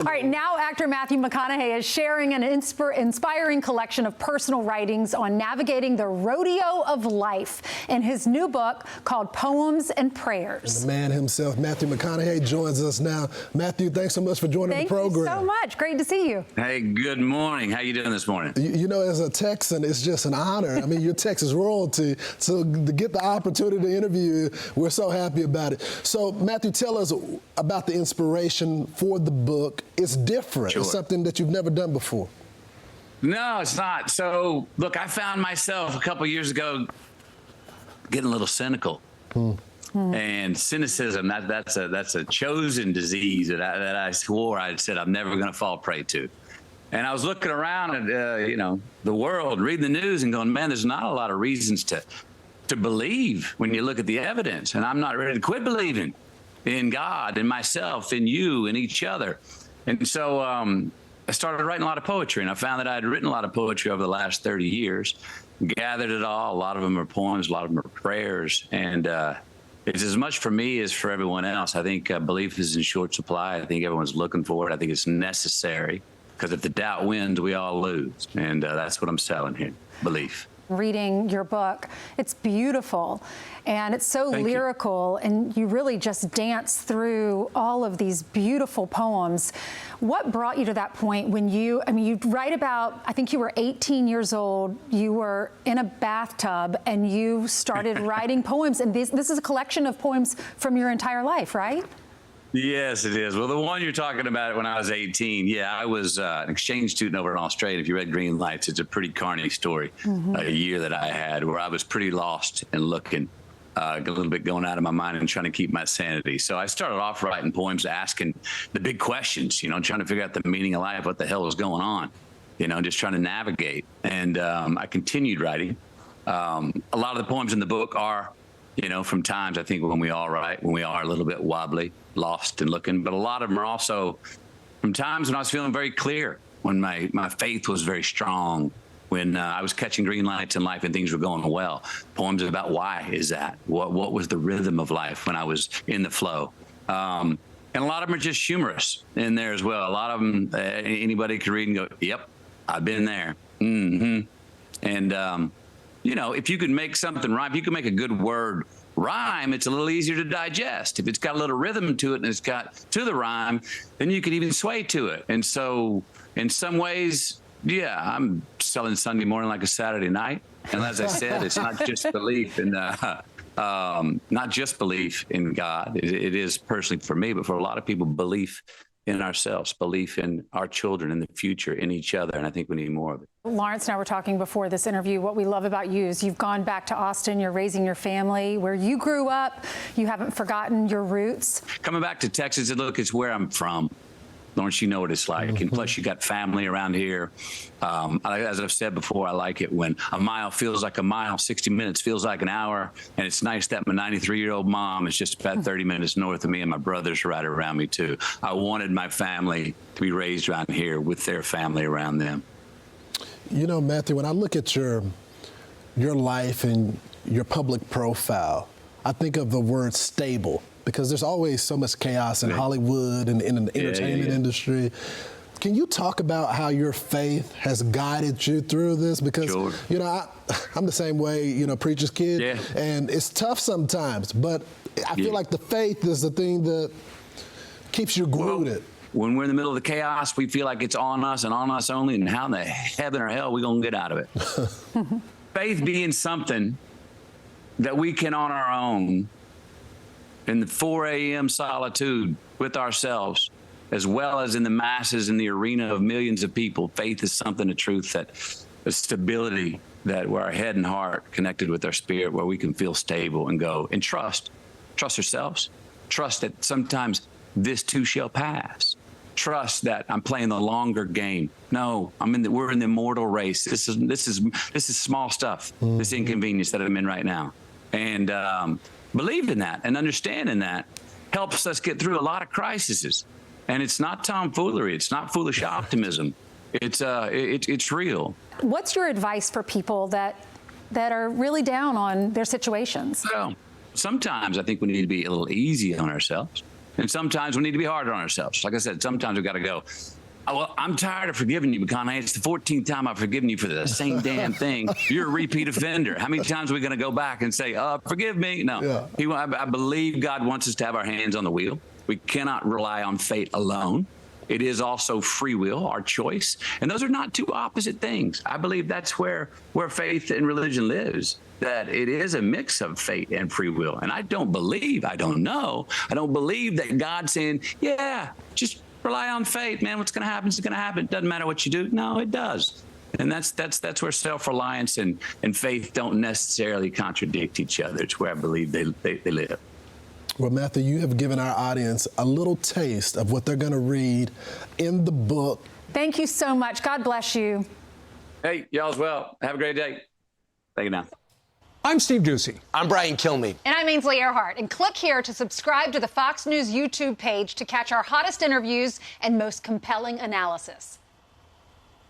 All right, now actor Matthew McConaughey is sharing an inspiring collection of personal writings on navigating the rodeo of life in his new book called Poems and Prayers. And the man himself, Matthew McConaughey, joins us now. Matthew, thanks so much for joining the program. Thank you so much. Great to see you. Hey, good morning. How you doing this morning? You know, as a Texan, it's just an honor. I mean, you're Texas royalty, so to get the opportunity to interview you, we're so happy about it. So, Matthew, tell us about the inspiration for the book. It's different. Sure. It's something that you've never done before. No, it's not. So, look, I found myself a couple years ago getting a little cynical. And cynicism, that's a chosen disease that I swore I said I'm never going to fall prey to. And I was looking around at, the world, reading the news and going, man, there's not a lot of reasons to believe when you look at the evidence. And I'm not ready to quit believing in God, in myself, in you, in each other. And so I started writing a lot of poetry, and I found that I had written a lot of poetry over the last 30 years, gathered it all. A lot of them are poems, a lot of them are prayers. And it's as much for me as for everyone else. I think belief is in short supply. I think everyone's looking for it. I think it's necessary, because if the doubt wins, we all lose. And that's what I'm selling here, belief. Reading your book, it's beautiful and it's so lyrical, and you really just dance through all of these beautiful poems. What brought you to that point when you write about, I think you were 18 years old, you were in a bathtub and you started writing poems, and this is a collection of poems from your entire life, right? Yes, it is. Well, the one you're talking about when I was 18, yeah, I was an exchange student over in Australia. If you read Green Lights, it's a pretty carny story, a year that I had where I was pretty lost and looking, a little bit going out of my mind and trying to keep my sanity. So I started off writing poems, asking the big questions, trying to figure out the meaning of life, what the hell was going on, just trying to navigate. And I continued writing. A lot of the poems in the book are, from times I think when we all write, when we are a little bit wobbly, lost and looking, but a lot of them are also from times when I was feeling very clear, when my faith was very strong, when I was catching green lights in life and things were going well. Poems about why is that? What was the rhythm of life when I was in the flow? And a lot of them are just humorous in there as well. A lot of them, anybody could read and go, yep, I've been there. And, if you could make something rhyme, if you could make a good word rhyme, it's a little easier to digest. If it's got a little rhythm to it and it's got to the rhyme, then you could even sway to it. And so in some ways, yeah, I'm selling Sunday morning like a Saturday night. And as I said, it's not just belief in not just belief in God. It is personally for me, but for a lot of people, belief in ourselves, belief in our children, in the future, in each other. And I think we need more of it. Lawrence and I were talking before this interview. What we love about you is you've gone back to Austin. You're raising your family where you grew up. You haven't forgotten your roots. Coming back to Texas, look, it's where I'm from. Lawrence, you know what it's like. And plus, you got family around here. As I've said before, I like it when a mile feels like a mile, 60 minutes feels like an hour. And it's nice that my 93-year-old mom is just about 30 minutes north of me, and my brother's right around me, too. I wanted my family to be raised around here with their family around them. Matthew, when I look at your life and your public profile, I think of the word stable, because there's always so much chaos in Hollywood and in the entertainment industry. Can you talk about how your faith has guided you through this? Because, I'm the same way, preacher's kid, and it's tough sometimes, but I feel like the faith is the thing that keeps you rooted. When we're in the middle of the chaos, we feel like it's on us and on us only, and how in the heaven or hell are we going to get out of it? Faith being something that we can on our own, in the 4 a.m. solitude with ourselves, as well as in the masses in the arena of millions of people. Faith is something, a truth, that a stability, that where our head and heart connected with our spirit, where we can feel stable and go and trust ourselves, trust that sometimes this too shall pass. Trust that I'm playing the longer game. No, we're in the immortal race. This is small stuff. This inconvenience that I'm in right now, and believe in that and understanding that helps us get through a lot of crises. And it's not tomfoolery. It's not foolish optimism. It's real. What's your advice for people that are really down on their situations? Well, sometimes I think we need to be a little easy on ourselves. And sometimes we need to be harder on ourselves. Like I said, sometimes we've got to go, oh, well, I'm tired of forgiving you, McConaughey. It's the 14th time I've forgiven you for the same damn thing. You're a repeat offender. How many times are we going to go back and say, forgive me? No. Yeah. I believe God wants us to have our hands on the wheel. We cannot rely on fate alone. It is also free will, our choice. And those are not two opposite things. I believe that's where faith and religion lives, that it is a mix of fate and free will. And I don't believe that God's saying, yeah, just rely on fate, man. What's going to happen is going to happen. It doesn't matter what you do. No, it does. And that's where self-reliance and faith don't necessarily contradict each other. It's where I believe they live. Well, Matthew, you have given our audience a little taste of what they're going to read in the book. Thank you so much. God bless you. Hey, y'all as well. Have a great day. Thank you now. I'm Steve Ducey. I'm Brian Kilmeade. And I'm Ainsley Earhart. And click here to subscribe to the Fox News YouTube page to catch our hottest interviews and most compelling analysis.